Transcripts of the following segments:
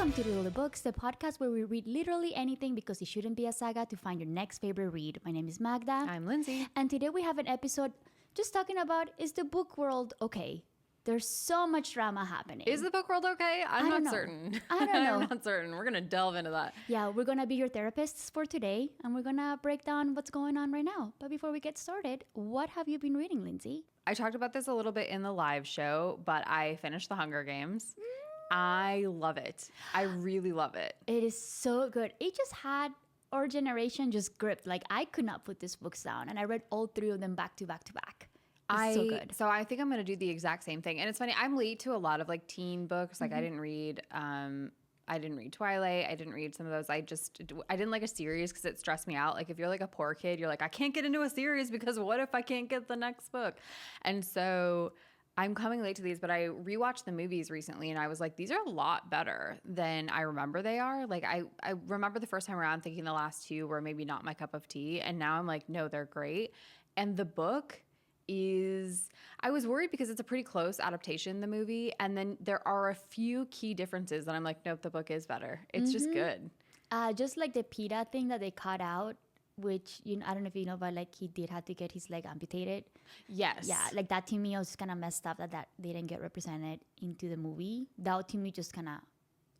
Welcome to Literally Books, the podcast where we read literally anything because it shouldn't be a saga to find your next favorite read. My name is Magda. I'm Lindsay. And today we have an episode just talking about, is the book world okay? There's so much drama happening. Is the book world okay? I'm not certain. I don't know. I'm not certain. We're going to delve into that. Yeah, we're going to be your therapists for today, and we're going to break down what's going on right now. But before we get started, what have you been reading, Lindsay? I talked about this a little bit in the live show, but I finished The Hunger Games. I love it. I really love it. It is so good. It just had our generation just gripped. Like, I could not put these books down, and I read all three of them back to back to back. It's so good. So I think I'm going to do the exact same thing. And it's funny, I'm late to a lot of like teen books. Like I didn't read Twilight. I didn't read some of those. I didn't like a series because it stressed me out. Like if you're like a poor kid, you're like, I can't get into a series because what if I can't get the next book? And so I'm coming late to these, but I rewatched the movies recently and I was like, these are a lot better than I remember they are. Like I remember the first time around thinking the last two were maybe not my cup of tea. And now I'm like, no, they're great. And the book I was worried because it's a pretty close adaptation, the movie, and then there are a few key differences that I'm like, nope, the book is better. It's just good. Just like the PETA thing that they cut out, which, I don't know if you know, but like he did have to get his leg amputated. Yes. Yeah, like that to me was kind of messed up that they didn't get represented into the movie. That to me just kind of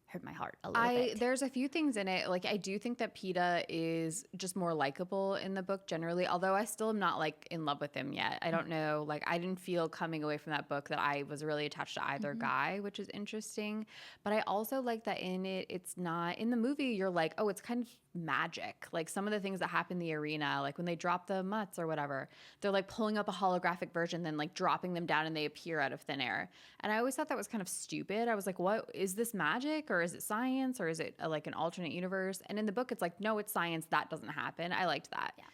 hurt my heart a little bit. There's a few things in it. Like I do think that PETA is just more likable in the book generally, although I still am not like in love with him yet. I don't know. Like I didn't feel coming away from that book that I was really attached to either guy, which is interesting. But I also like that in it, it's not in the movie. You're like, oh, it's kind of magic. Like some of the things that happen in the arena, like when they drop the mutts or whatever, they're like pulling up a holographic version, then like dropping them down and they appear out of thin air. And I always thought that was kind of stupid. I was like, what is this magic or is it science or is it like an alternate universe? And in the book, it's like, no, it's science. That doesn't happen. I liked that. Yeah,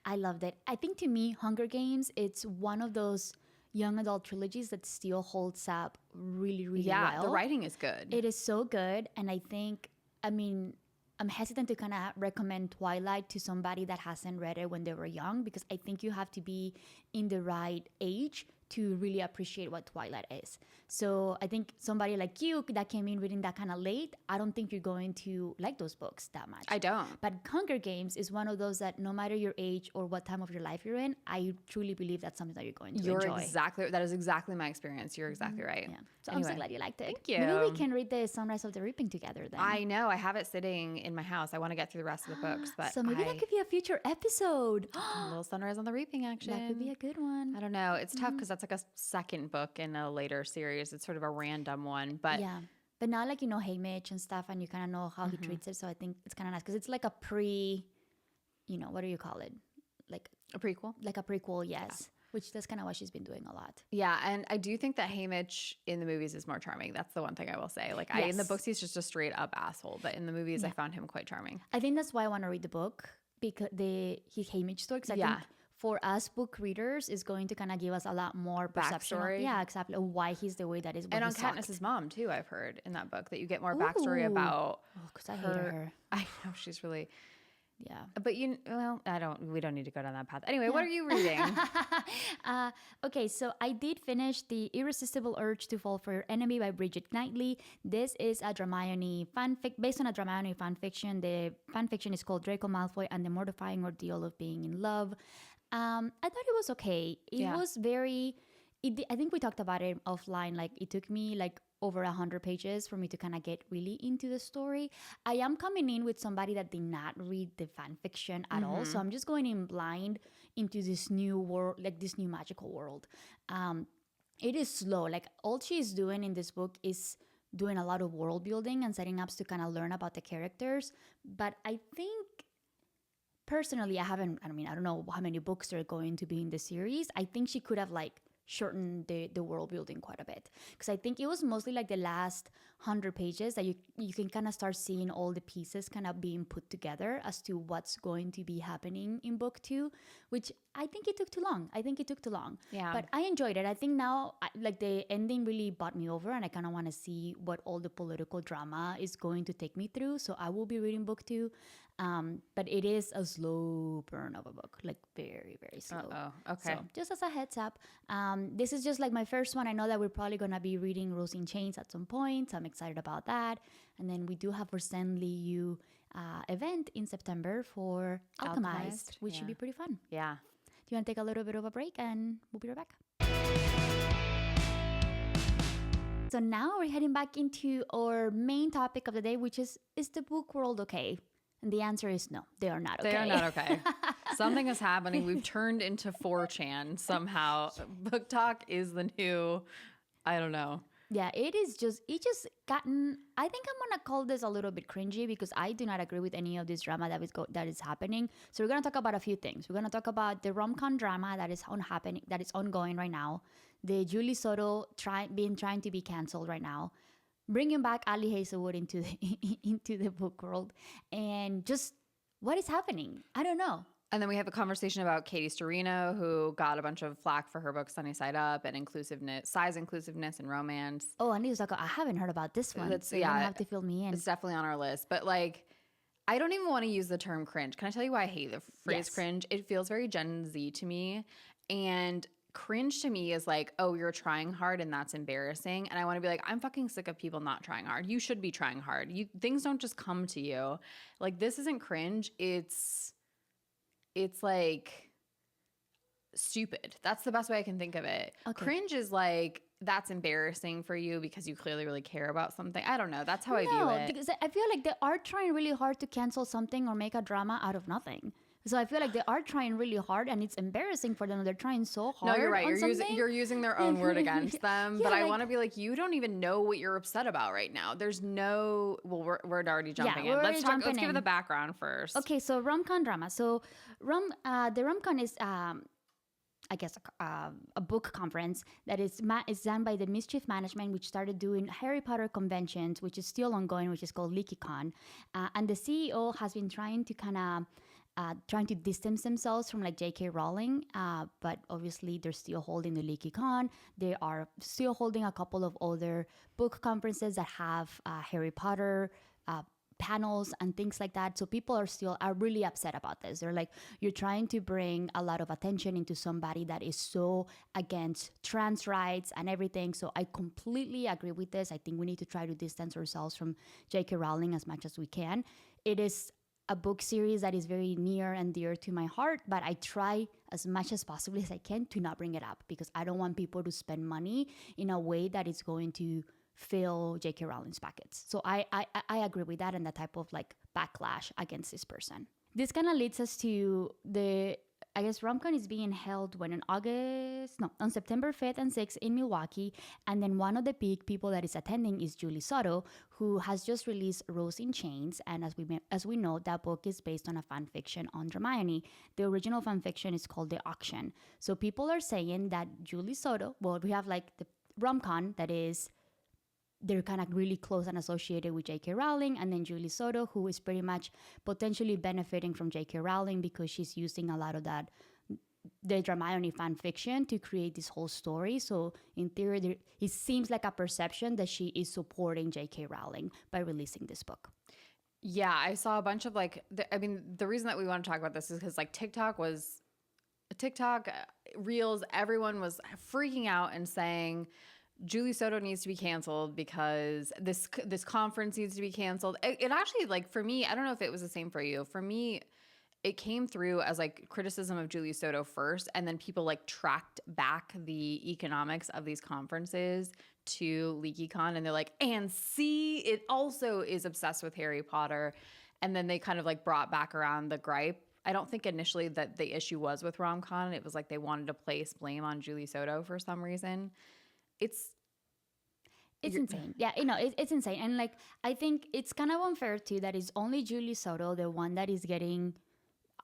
I loved it. I think to me, Hunger Games, it's one of those young adult trilogies that still holds up really, really well. Yeah, the writing is good. It is so good. And I think, I'm hesitant to kind of recommend Twilight to somebody that hasn't read it when they were young, because I think you have to be in the right age to really appreciate what Twilight is. So I think somebody like you that came in reading that kind of late, I don't think you're going to like those books that much. I don't. But Hunger Games is one of those that no matter your age or what time of your life you're in, I truly believe that's something that you're going to enjoy. That is exactly my experience. You're exactly right. Yeah. So anyway, I'm so glad you liked it. Thank you. Maybe we can read the Sunrise of the Reaping together then. I know. I have it sitting in my house. I want to get through the rest of the books. But so maybe that could be a future episode. A little Sunrise on the Reaping action. That could be a good one. I don't know. It's tough because that's like a second book in a later series. It's sort of a random one. But yeah. But now like, Haymitch and stuff, and you kind of know how he treats it. So I think it's kind of nice because it's like a what do you call it? Like a prequel? Like a prequel, yes. Yeah. Which that's kind of what she's been doing a lot. Yeah, and I do think that Haymitch in the movies is more charming. That's the one thing I will say. Like, in the books, he's just a straight up asshole. But in the movies, I found him quite charming. I think that's why I want to read the book, because his Haymitch story. Because I think for us book readers, is going to kind of give us a lot more backstory. Yeah, exactly. Why he's the way that is. And on Katniss's mom, too, I've heard in that book that you get more backstory about because I hate her. I know, she's really... Yeah. But we don't need to go down that path. Anyway, What are you reading? Okay, so I did finish The Irresistible Urge to Fall for Your Enemy by Brigitte Knightley. This is a Hermione based on a Hermione fanfiction. The fanfiction is called Draco Malfoy and the Mortifying Ordeal of Being in Love. I thought it was okay. It was very... I think we talked about it offline. Like, it took me over 100 pages for me to kind of get really into the story. I am coming in with somebody that did not read the fan fiction at all. So I'm just going in blind into this new world, like this new magical world. It is slow. Like all she's doing in this book is doing a lot of world building and setting up to kind of learn about the characters. But I think personally, I don't know how many books there are going to be in the series. I think she could have shorten the world building quite a bit, because I think it was mostly like the last 100 pages that you can kind of start seeing all the pieces kind of being put together as to what's going to be happening in book 2, which I think it took too long. Yeah. But I enjoyed it. I think now the ending really bought me over, and I kind of want to see what all the political drama is going to take me through. So I will be reading book 2. But it is a slow burn of a book, like very, very slow. Oh, okay. So just as a heads up, this is just like my first one. I know that we're probably going to be reading Rose in Chains at some point. So I'm excited about that. And then we do have our SenLinYu event in September for Alchemised, which should be pretty fun. Yeah. Do you want to take a little bit of a break and we'll be right back? So now we're heading back into our main topic of the day, which is the book world okay? And the answer is no, they are not okay. They are not okay. Something is happening. We've turned into 4chan somehow. Book talk is the new, I don't know. Yeah, it just gotten, I think I'm going to call this a little bit cringy because I do not agree with any of this drama that is happening. So we're going to talk about a few things. We're going to talk about the RomCon drama that is ongoing right now. The Julie Soto trying to be canceled right now. Bringing back Ali Hazelwood into the book world, and just what is happening. I don't know. And then we have a conversation about Katie Sturino, who got a bunch of flack for her book Sunny Side Up and size inclusiveness and romance. Oh, I need to talk. I haven't heard about this one. So you're gonna have to fill me in. It's definitely on our list. But like, I don't even want to use the term cringe. Can I tell you why I hate the phrase cringe? It feels very Gen Z to me. And cringe to me is like, oh, you're trying hard and that's embarrassing. And I want to be like, I'm fucking sick of people not trying hard. You should be trying hard. Things don't just come to you. Like, this isn't cringe. It's like stupid. That's the best way I can think of it. Okay. Cringe is like, that's embarrassing for you because you clearly really care about something. I don't know. That's how I view it. Because I feel like they are trying really hard to cancel something or make a drama out of nothing. So I feel like they are trying really hard, and it's embarrassing for them. They're trying so hard. No, you're right. You're using their own word against them. But I want to be like, you don't even know what you're upset about right now. There's no. Well, we're already jumping in. Let's give it the background first. Okay, so RomCon drama. So the RomCon is I guess a book conference that is done by the Mischief Management, which started doing Harry Potter conventions, which is still ongoing, which is called LeakyCon. And the CEO has been trying to distance themselves from like J.K. Rowling, but obviously they're still holding the LeakyCon. They are still holding a couple of other book conferences that have Harry Potter panels and things like that. So people are really upset about this. They're like, you're trying to bring a lot of attention into somebody that is so against trans rights and everything. So I completely agree with this. I think we need to try to distance ourselves from J.K. Rowling as much as we can. It is a book series that is very near and dear to my heart, but I try as much as possibly as I can to not bring it up because I don't want people to spend money in a way that is going to fill J.K. Rowling's pockets. So I agree with that and the type of like backlash against this person. This kind of leads us to I guess RomCon is being held on September 5th and 6th in Milwaukee. And then one of the big people that is attending is Julie Soto, who has just released Rose in Chains. And as we know, that book is based on a fan fiction on Hermione. The original fan fiction is called The Auction. So people are saying that Julie Soto, well, we have like the RomCon that is, they're kind of really close and associated with J.K. Rowling, and then Julie Soto, who is pretty much potentially benefiting from J.K. Rowling because she's using a lot of the Hermione fan fiction to create this whole story. So in theory, it seems like a perception that she is supporting J.K. Rowling by releasing this book. Yeah, I saw a bunch of the reason that we want to talk about this is because like TikTok Reels, everyone was freaking out and saying Julie Soto needs to be canceled because this conference needs to be canceled. It actually, like, for me, I don't know if it was the same for you. For me, it came through as like criticism of Julie Soto first, and then people like tracked back the economics of these conferences to LeakyCon, and they're like, and see, it also is obsessed with Harry Potter. And then they kind of like brought back around the gripe. I don't think initially that the issue was with RomCon. It was like they wanted to place blame on Julie Soto for some reason. It's insane. Yeah, it's insane. And like, I think it's kind of unfair too that it's only Julie Soto, the one that is getting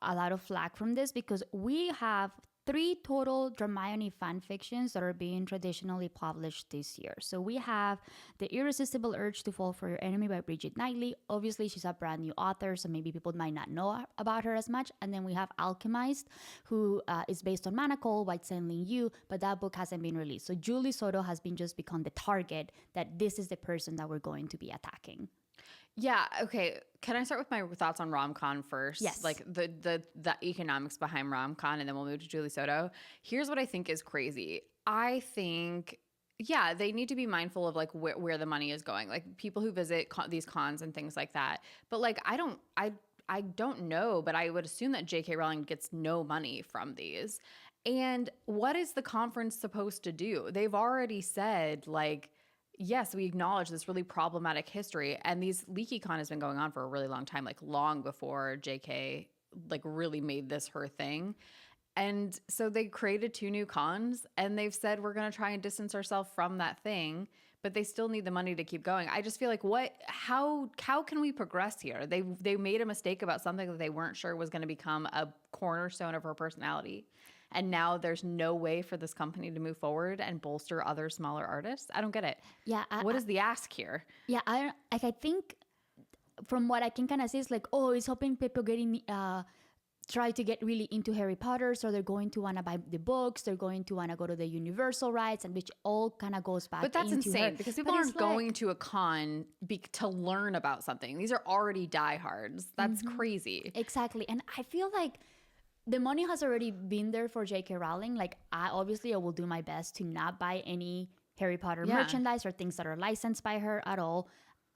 a lot of flack from this, because we have 3 total Hermione fan fictions that are being traditionally published this year. So we have The Irresistible Urge to Fall for Your Enemy by Brigitte Knightley. Obviously, she's a brand new author, so maybe people might not know about her as much. And then we have Alchemised, who is based on Manacle by SenLinYu, but that book hasn't been released. So Julie Soto has just become the target that this is the person that we're going to be attacking. Yeah. Okay. Can I start with my thoughts on RomCon first? Yes. Like the economics behind RomCon, and then we'll move to Julie Soto. Here's what I think is crazy. I think, yeah, they need to be mindful of like where the money is going. Like people who visit these cons and things like that. But like I don't know, but I would assume that J.K. Rowling gets no money from these. And what is the conference supposed to do? They've already said like, yes, we acknowledge this really problematic history. And these LeakyCon has been going on for a really long time, like long before JK like really made this her thing. And so they created 2 new cons and they've said we're going to try and distance ourselves from that thing, but they still need the money to keep going. I just feel like how can we progress here? They made a mistake about something that they weren't sure was going to become a cornerstone of her personality. And now there's no way for this company to move forward and bolster other smaller artists. I don't get it. Yeah. What is the ask here? Yeah, I think from what I can kind of see is like, oh, it's hoping people getting try to get really into Harry Potter, so they're going to want to buy the books, they're going to want to go to the Universal rides, and which all kind of goes back. But that's into insane her. because people aren't going to a con to learn about something. These are already diehards. That's crazy. Exactly, and I feel like the money has already been there for J.K. Rowling. Like, I will do my best to not buy any Harry Potter merchandise or things that are licensed by her at all.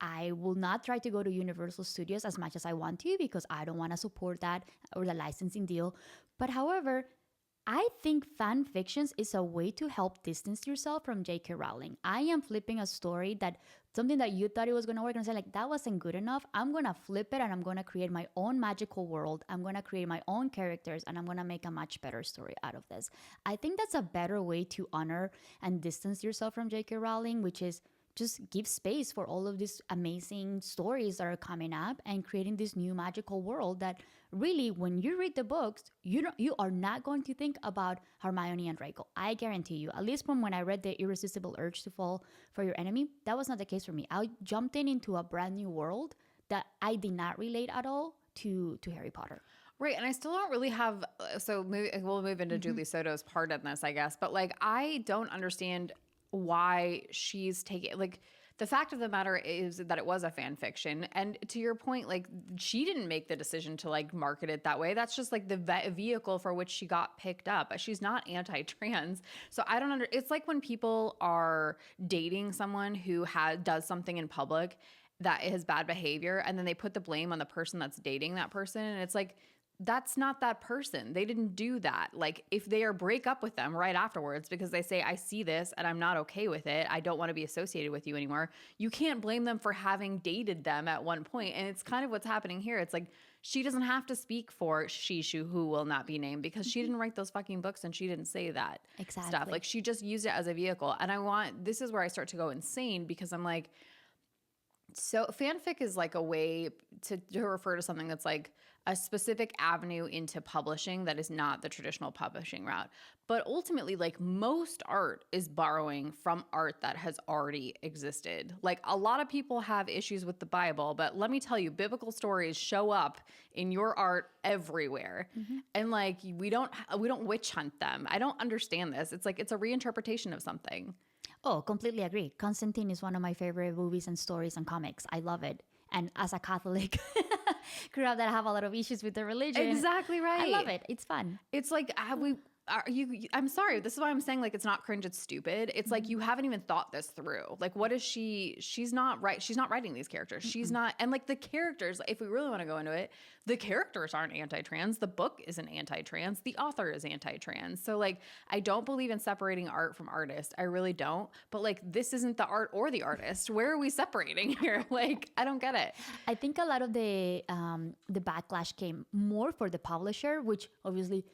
I will not try to go to Universal Studios as much as I want to because I don't want to support that or the licensing deal. But however, I think fan fictions is a way to help distance yourself from J.K. Rowling. I am flipping a story that something that you thought it was going to work and say like, that wasn't good enough. I'm going to flip it and I'm going to create my own magical world. I'm going to create my own characters and I'm going to make a much better story out of this. I think that's a better way to honor and distance yourself from J.K. Rowling, which is just give space for all of these amazing stories that are coming up and creating this new magical world that really, when you read the books, you are not going to think about Hermione and Draco. I guarantee you, at least from when I read The Irresistible Urge to Fall for Your Enemy, that was not the case for me. I jumped into a brand new world that I did not relate at all to Harry Potter. Right. And I still don't really have, we'll move into Julie Soto's part in this, I guess. But like, I don't understand why she's taking, like, the fact of the matter is that it was a fan fiction. And to your point, like, she didn't make the decision to like market it that way. That's just like the vehicle for which she got picked up. She's not anti-trans. So I don't it's like when people are dating someone who does something in public that is bad behavior, and then they put the blame on the person that's dating that person. And it's like, that's not that person. They didn't do that. Like, if they break up with them right afterwards because they say, I see this and I'm not okay with it, I don't want to be associated with you anymore, you can't blame them for having dated them at one point. And it's kind of what's happening here. It's like, she doesn't have to speak for Shishu, who will not be named, because she didn't write those fucking books and she didn't say that stuff. Like, she just used it as a vehicle. And this is where I start to go insane, because I'm like, so fanfic is like a way to refer to something that's like a specific avenue into publishing that is not the traditional publishing route. But ultimately, like, most art is borrowing from art that has already existed. Like, a lot of people have issues with the Bible, but let me tell you, biblical stories show up in your art everywhere. And like, we don't witch hunt them. I don't understand this. It's like, it's a reinterpretation of something. Oh, completely agree. Constantine is one of my favorite movies and stories and comics. I love it. And as a Catholic grew up that I have a lot of issues with the religion. Exactly right. I love it. It's fun. It's like, I'm sorry. This is why I'm saying, like, it's not cringe, it's stupid. It's like, you haven't even thought this through. Like, what is she's not right. She's not writing these characters. She's not. And like, the characters, if we really want to go into it, the characters aren't anti-trans. The book isn't anti-trans. The author is anti-trans. So like, I don't believe in separating art from artist. I really don't. But like, this isn't the art or the artist. Where are we separating here? Like, I don't get it. I think a lot of the backlash came more for the publisher, which obviously,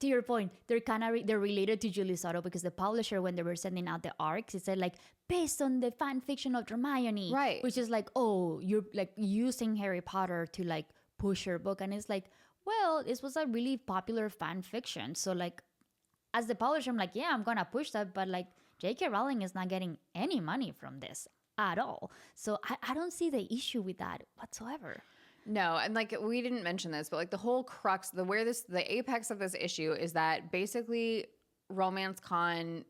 to your point, they're related to Julie Soto, because the publisher, when they were sending out the arcs, it said like, based on the fan fiction of Hermione, right? Which is like, oh, you're like using Harry Potter to like push your book, and it's like, well, this was a really popular fan fiction, so like, as the publisher, I'm like, yeah, I'm gonna push that, but like, J.K. Rowling is not getting any money from this at all, so I don't see the issue with that whatsoever. No, and like, we didn't mention this, but like, the whole crux, the apex of this issue is that basically RomCon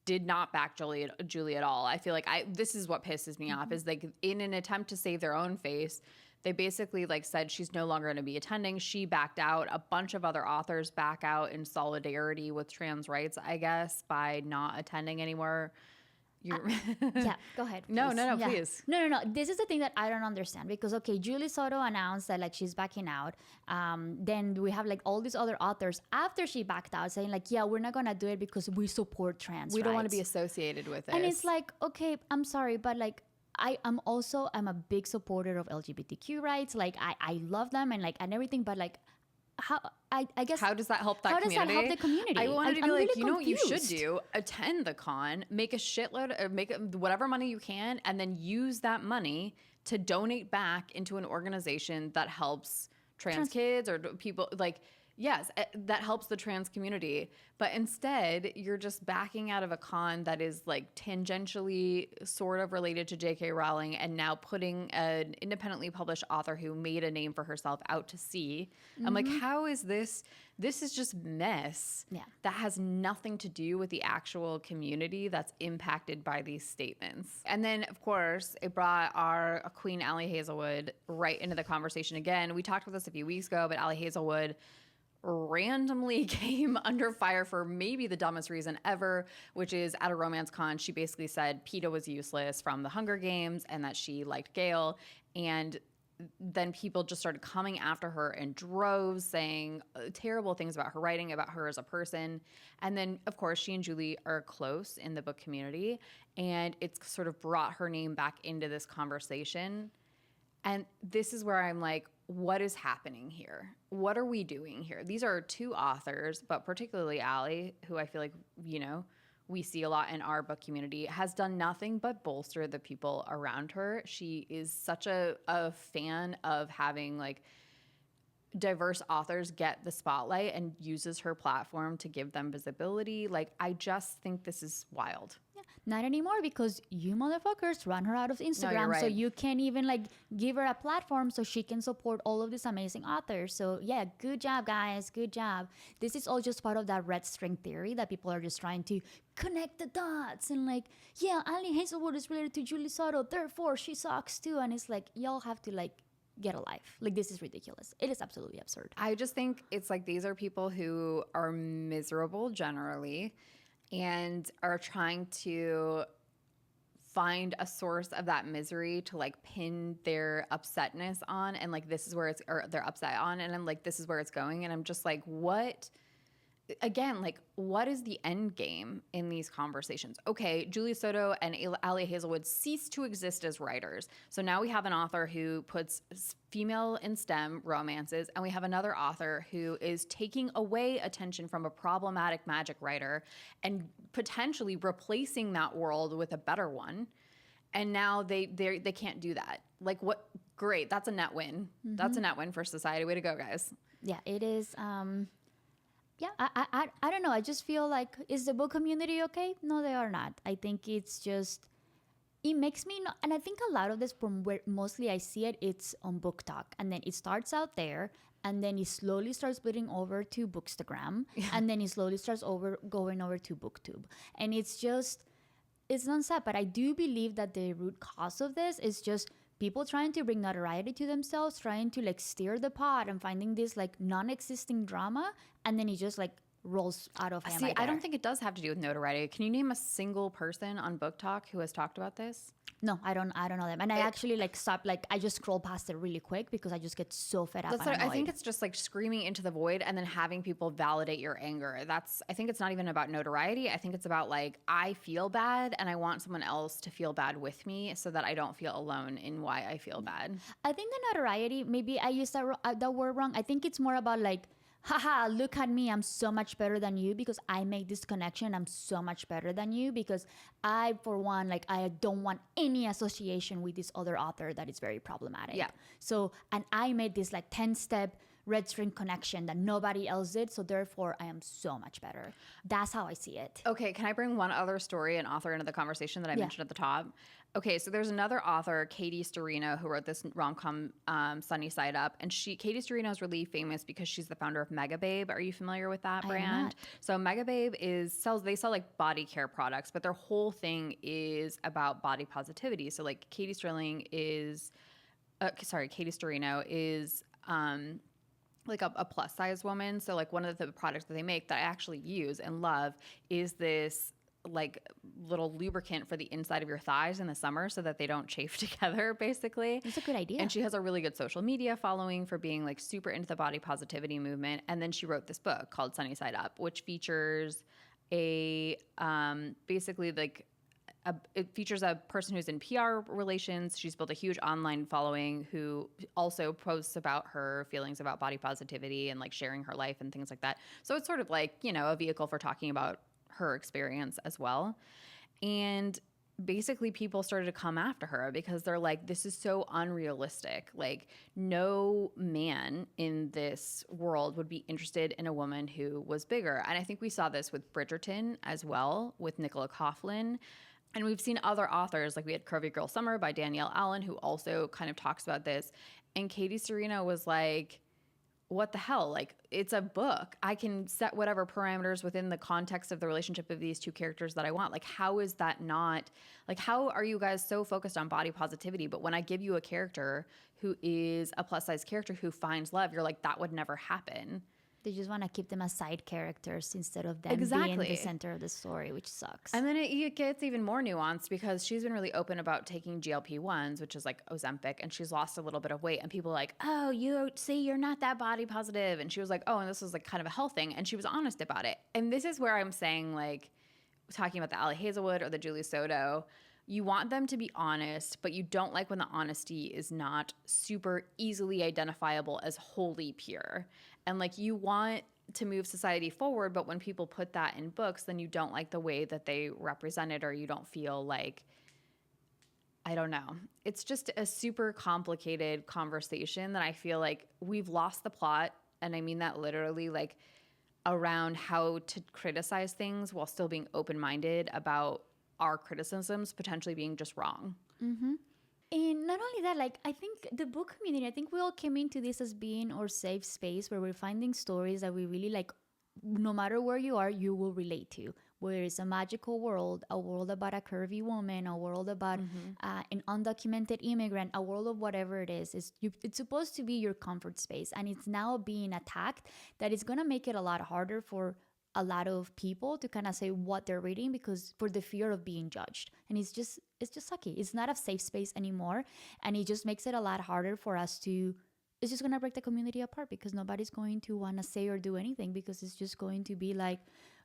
did not back Julie at all. I feel like this is what pisses me off is like in an attempt to save their own face, they basically like said she's no longer going to be attending. She backed out. A bunch of other authors back out in solidarity with trans rights, I guess, by not attending anymore. Yeah, go ahead. No, Yeah. please. No. This is the thing that I don't understand because, okay, Julie Soto announced that like she's backing out. Then we have like all these other authors after she backed out saying like, yeah, we're not going to do it because we support trans We rights. don't want to be associated with it. And it's like, okay, I'm sorry, but like, I'm a big supporter of LGBTQ rights. Like I love them and everything, but like how I guess how does that help how does that help the community? I wanted to be I'm like, really you know what you should confused. do? Attend the con, make a shitload, or make whatever money you can, and then use that money to donate back into an organization that helps trans kids or people like. Yes, that helps the trans community. But instead, you're just backing out of a con that is like tangentially sort of related to J.K. Rowling and now putting an independently published author who made a name for herself out to sea. I'm like, how is this? This is just mess that has nothing to do with the actual community that's impacted by these statements. And then, of course, it brought our Queen Allie Hazelwood right into the conversation again. We talked about this a few weeks ago, but Allie Hazelwood randomly came under fire for maybe the dumbest reason ever, which is at a romance con, she basically said Peeta was useless from the Hunger Games and that she liked Gale. And then people just started coming after her in droves, saying terrible things about her writing, about her as a person. And then, of course, she and Julie are close in the book community, and it's sort of brought her name back into this conversation. And this is where I'm like, what is happening here? What are we doing here? These are two authors, but particularly Allie, who I feel like, you know, we see a lot in our book community, has done nothing but bolster the people around her. She is such a fan of having like diverse authors get the spotlight and uses her platform to give them visibility. Like, I just think this is wild. Not anymore because you motherfuckers run her out of Instagram. right. So you can't even like give her a platform so she can support all of these amazing authors. So yeah, good job, guys. Good job. This is all just part of that red string theory that people are just trying to connect the dots and like, yeah, Allie Hazelwood is related to Julie Soto, therefore she sucks too. And it's like, y'all have to like get a life. Like, this is ridiculous. It is absolutely absurd. I just think it's like these are people who are miserable generally and are trying to find a source of that misery to like pin their upsetness on, and like this is where it's, or they're upset on, and I'm like, this is where it's going. And I'm just like, what? Again, like, what is the end game in these conversations? Okay, Julie Soto and Allie Hazelwood cease to exist as writers. So now we have an author who puts female in STEM romances, and we have another author who is taking away attention from a problematic magic writer and potentially replacing that world with a better one. And now they can't do that. Like, what? Great, that's a net win. Mm-hmm. That's a net win for society. Way to go, guys. Yeah, it is. Yeah, I don't know. I just feel like, is the book community okay? No, they are not. I think it's just, it makes me not, and I think a lot of this from where mostly I see it, it's on Book Talk. And then it starts out there, and then it slowly starts splitting over to Bookstagram, and then it slowly starts going over to BookTube. And it's just, it's non-stop. But I do believe that the root cause of this is just people trying to bring notoriety to themselves, trying to like steer the pot and finding this like non-existing drama, and then it just like rolls out of hand. See, I don't think it does have to do with notoriety. Can you name a single person on Book Talk who has talked about this? No, I don't know them. And I actually like stopped, like I just scroll past it really quick because I just get so fed up. That's what, I think it's just like screaming into the void and then having people validate your anger. I think it's not even about notoriety. I think it's about like, I feel bad and I want someone else to feel bad with me so that I don't feel alone in why I feel bad. I think the notoriety, maybe I used that word wrong. I think it's more about like, haha, look at me, I'm so much better than you because I made this connection. I'm so much better than you because I, for one, like I don't want any association with this other author that is very problematic. Yeah. So, and I made this like 10-step red string connection that nobody else did. So therefore, I am so much better. That's how I see it. Okay, can I bring one other story and author into the conversation that I mentioned at the top? Okay, so there's another author, Katie Sturino, who wrote this rom-com Sunny Side Up. And Katie Sturino is really famous because she's the founder of Megababe. Are you familiar with that brand? am not. So Megababe they sell like body care products, but their whole thing is about body positivity. So like Katie Sturino is like a plus size woman. So like one of the products that they make that I actually use and love is this like little lubricant for the inside of your thighs in the summer so that they don't chafe together, basically. It's a good idea. And she has a really good social media following for being like super into the body positivity movement. And then she wrote this book called Sunny Side Up, which features it features a person who's in PR relations. She's built a huge online following who also posts about her feelings about body positivity and like sharing her life and things like that. So it's sort of like, a vehicle for talking about her experience as well. And basically people started to come after her because they're like, this is so unrealistic. Like no man in this world would be interested in a woman who was bigger. And I think we saw this with Bridgerton as well, with Nicola Coughlan. And we've seen other authors, like we had Curvy Girl Summer by Danielle Allen, who also kind of talks about this. And Katie Sturino was like, what the hell? Like, it's a book. I can set whatever parameters within the context of the relationship of these two characters that I want. Like, how is that not, like, how are you guys so focused on body positivity? But when I give you a character who is a plus size character who finds love, you're like, that would never happen. They just want to keep them as side characters instead of them being the center of the story, which sucks. And then it gets even more nuanced because she's been really open about taking GLP-1s, which is like Ozempic, and she's lost a little bit of weight. And people are like, oh, you're not that body positive. And she was like, oh, and this was like kind of a health thing. And she was honest about it. And this is where I'm saying, like, talking about the Allie Hazelwood or the Julie Soto, you want them to be honest, but you don't like when the honesty is not super easily identifiable as wholly pure. And like you want to move society forward, but when people put that in books, then you don't like the way that they represent it, or you don't feel like, I don't know. It's just a super complicated conversation that I feel like we've lost the plot. And I mean that literally, like around how to criticize things while still being open-minded about our criticisms potentially being just wrong. Mm-hmm. And not only that, like, I think the book community, I think we all came into this as being our safe space where we're finding stories that we really like, no matter where you are, you will relate to. Whether it's a magical world, a world about a curvy woman, a world about an undocumented immigrant, a world of whatever it is. It's supposed to be your comfort space. And it's now being attacked that it's going to make it a lot harder for a lot of people to kind of say what they're reading because for the fear of being judged. And it's just sucky. It's not a safe space anymore. And it just makes it a lot harder for us to, it's just going to break the community apart because nobody's going to want to say or do anything because it's just going to be like,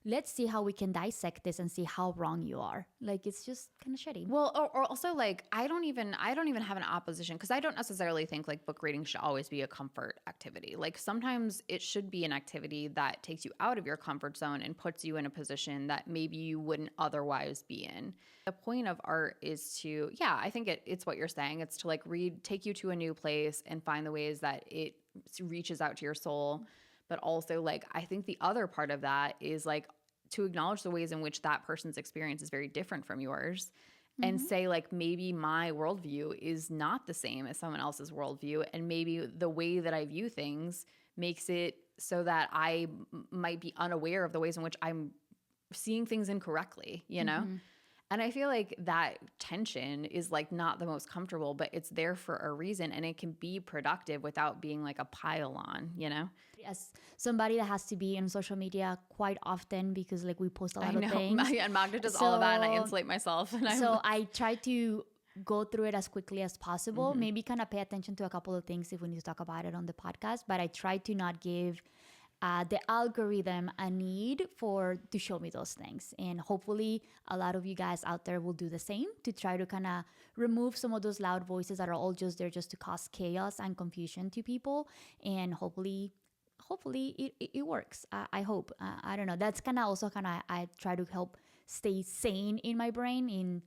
let's see how we can dissect this and see how wrong you are. Like, it's just kind of shitty. Well, or also like, I don't even have an opposition because I don't necessarily think like book reading should always be a comfort activity. Like sometimes it should be an activity that takes you out of your comfort zone and puts you in a position that maybe you wouldn't otherwise be in. The point of art is to, I think it's what you're saying. It's to like take you to a new place and find the ways that it reaches out to your soul. But also, like, I think the other part of that is, like, to acknowledge the ways in which that person's experience is very different from yours and say, like, maybe my worldview is not the same as someone else's worldview. And maybe the way that I view things makes it so that I might be unaware of the ways in which I'm seeing things incorrectly, you know? And I feel like that tension is like not the most comfortable, but it's there for a reason and it can be productive without being like a pile on, you know? As somebody that has to be on social media quite often because like we post a lot of things. And Magda does all of that and I insulate myself. And I try to go through it as quickly as possible. Maybe kind of pay attention to a couple of things if we need to talk about it on the podcast, but I try to not give the algorithm a need to show me those things. And hopefully a lot of you guys out there will do the same to try to kind of remove some of those loud voices that are all just there just to cause chaos and confusion to people. And hopefully it works. I hope. I don't know. That's kind of also I try to help stay sane in my brain. And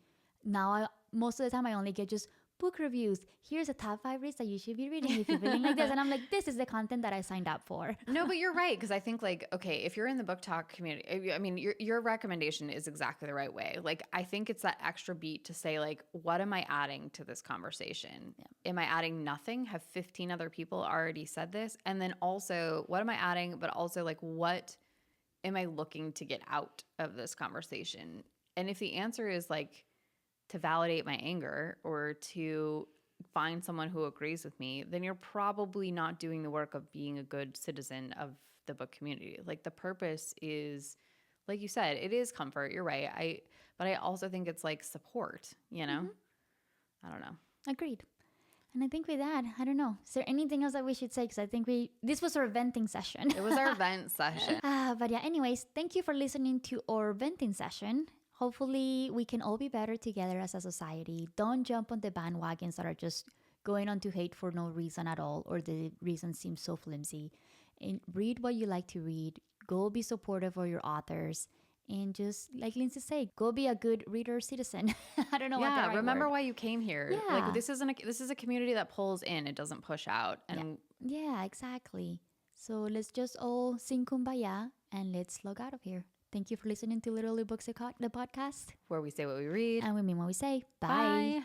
now most of the time I only get just book reviews. Here's a top 5 reads that you should be reading if you're feeling like this. And I'm like, this is the content that I signed up for. No, but you're right. Because I think like, okay, if you're in the book talk community, I mean, your recommendation is exactly the right way. Like, I think it's that extra beat to say like, what am I adding to this conversation? Yeah. Am I adding nothing? Have 15 other people already said this? And then also, what am I adding? But also like, what am I looking to get out of this conversation? And if the answer is like to validate my anger or to find someone who agrees with me, then you're probably not doing the work of being a good citizen of the book community. Like the purpose is, like you said, it is comfort. You're right. But I also think it's like support, you know? I don't know. Agreed. And I think with that, I don't know. Is there anything else that we should say? Because I think this was our venting session. It was our vent session. But yeah, anyways, thank you for listening to our venting session. Hopefully we can all be better together as a society. Don't jump on the bandwagons that are just going on to hate for no reason at all, or the reason seems so flimsy. And read what you like to read. Go be supportive of your authors. And just like Lindsay said, go be a good reader citizen. I don't know what the right remember word. why you came here. Yeah. Like this is a community that pulls in, it doesn't push out. And yeah, exactly. So let's just all sing kumbaya and let's log out of here. Thank you for listening to Literally Books, the podcast, where we say what we read and we mean what we say. Bye. Bye.